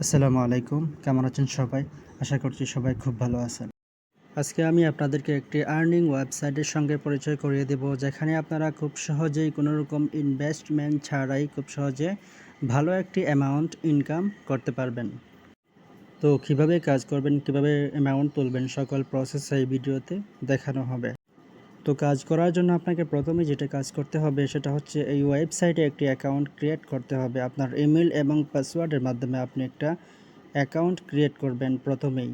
আসসালামু আলাইকুম। কেমন আছেন সবাই? আশা করছি সবাই খুব ভালো আছেন। আজকে আমি আপনাদেরকে একটি আর্নিং ওয়েবসাইটের সঙ্গে পরিচয় করিয়ে দেব, যেখানে আপনারা খুব সহজেই কোনো রকম ইনভেস্টমেন্ট ছাড়াই খুব সহজে ভালো একটি অ্যামাউন্ট ইনকাম করতে পারবেন। তো কিভাবে কাজ করবেন, কিভাবে অ্যামাউন্ট তুলবেন, সকল প্রসেস এই ভিডিওতে দেখানো হবে। তো কাজ করার জন্য আপনাকে প্রথমে যেটা কাজ করতে হবে সেটা হচ্ছে এই ওয়েবসাইটে একটি অ্যাকাউন্ট ক্রিয়েট করতে হবে। আপনার ইমেল এবং পাসওয়ার্ডের মাধ্যমে আপনি একটা অ্যাকাউন্ট ক্রিয়েট করবেন প্রথমেই।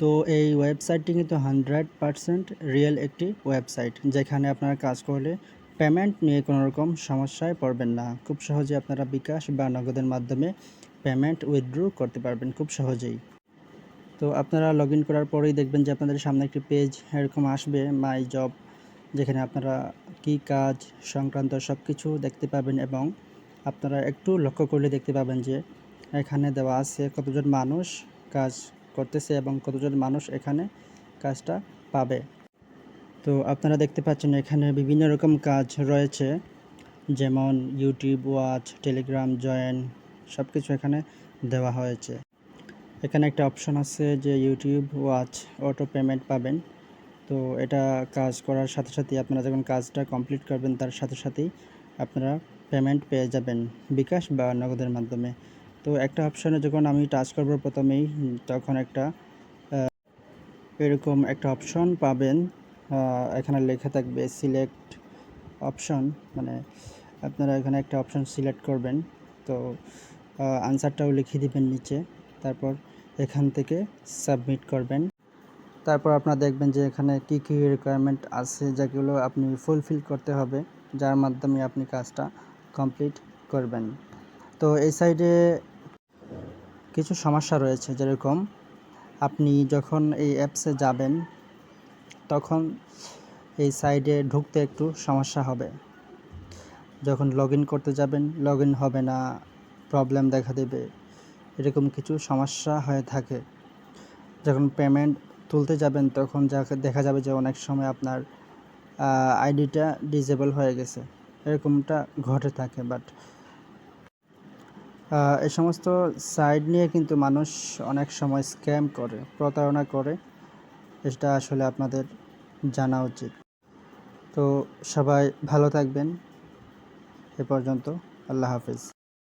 তো এই ওয়েবসাইটটি কিন্তু 100% রিয়েল একটি ওয়েবসাইট, যেখানে আপনারা কাজ করলে পেমেন্ট নিয়ে কোনো রকম সমস্যায় পড়বেন না। খুব সহজে আপনারা বিকাশ বা নগদের মাধ্যমে পেমেন্ট উইথড্র করতে পারবেন খুব সহজেই। তো আপনারা লগ ইন করার পরেই দেখবেন যে আপনাদের সামনে একটি পেজ এরকম আসবে, মাই জব, যেখানে আপনারা কী কাজ সংক্রান্ত সব কিছু দেখতে পাবেন এবং আপনারা একটু লক্ষ্য করলে দেখতে পাবেন যে এখানে দেওয়া আছে কতজন মানুষ কাজ করতেছে এবং কতজন মানুষ এখানে কাজটা পাবে। তো আপনারা দেখতে পাচ্ছেন এখানে বিভিন্ন রকম কাজ রয়েছে, যেমন ইউটিউব ওয়াচ, টেলিগ্রাম জয়েন, সব কিছু এখানে দেওয়া হয়েছে। এখানে একটা অপশন আছে যে ইউটিউব ওয়াচ অটো পেমেন্ট পাবেন। তো এটা কাজ করার সাথে সাথেই আপনারা যখন কাজটা কমপ্লিট করবেন তার সাথে সাথেই আপনারা পেমেন্ট পেয়ে যাবেন বিকাশ বা নগদের মাধ্যমে। তো একটা অপশানে যখন আমি টাচ করব প্রথমেই, তখন একটা এরকম একটা অপশন পাবেন। এখানে লেখা থাকবে সিলেক্ট অপশন, মানে আপনারা এখানে একটা অপশন সিলেক্ট করবেন। তো আনসারটাও লিখে দিবেন নিচে, তারপর এখান থেকে সাবমিট করবেন। তারপর আপনারা দেখবেন যে এখানে কী কী রিকোয়ারমেন্ট আছে, যেগুলো আপনি ফুলফিল করতে হবে, যার মাধ্যমে আপনি কাজটা কমপ্লিট করবেন। তো এই সাইডে কিছু সমস্যা রয়েছে, যেরকম আপনি যখন এই অ্যাপসে যাবেন তখন এই সাইডে ঢুকতে একটু সমস্যা হবে। যখন লগ ইন করতে যাবেন লগ ইন হবে না, প্রবলেম দেখা দেবে, এরকম কিছু সমস্যা হয়ে থাকে। যখন পেমেন্ট তুলতে যাবেন তখন দেখা যাবে যে অনেক সময় আপনার আইডিটা ডিসেবল হয়ে গেছে, এরকমটা ঘটে থাকে। বাট এই সমস্ত সাইট নিয়ে কিন্তু মানুষ অনেক সময় স্ক্যাম করে, প্রতারণা করে, এটা আসলে আপনাদের জানা উচিত। তো সবাই ভালো থাকবেন। এ পর্যন্ত, আল্লাহ হাফেজ।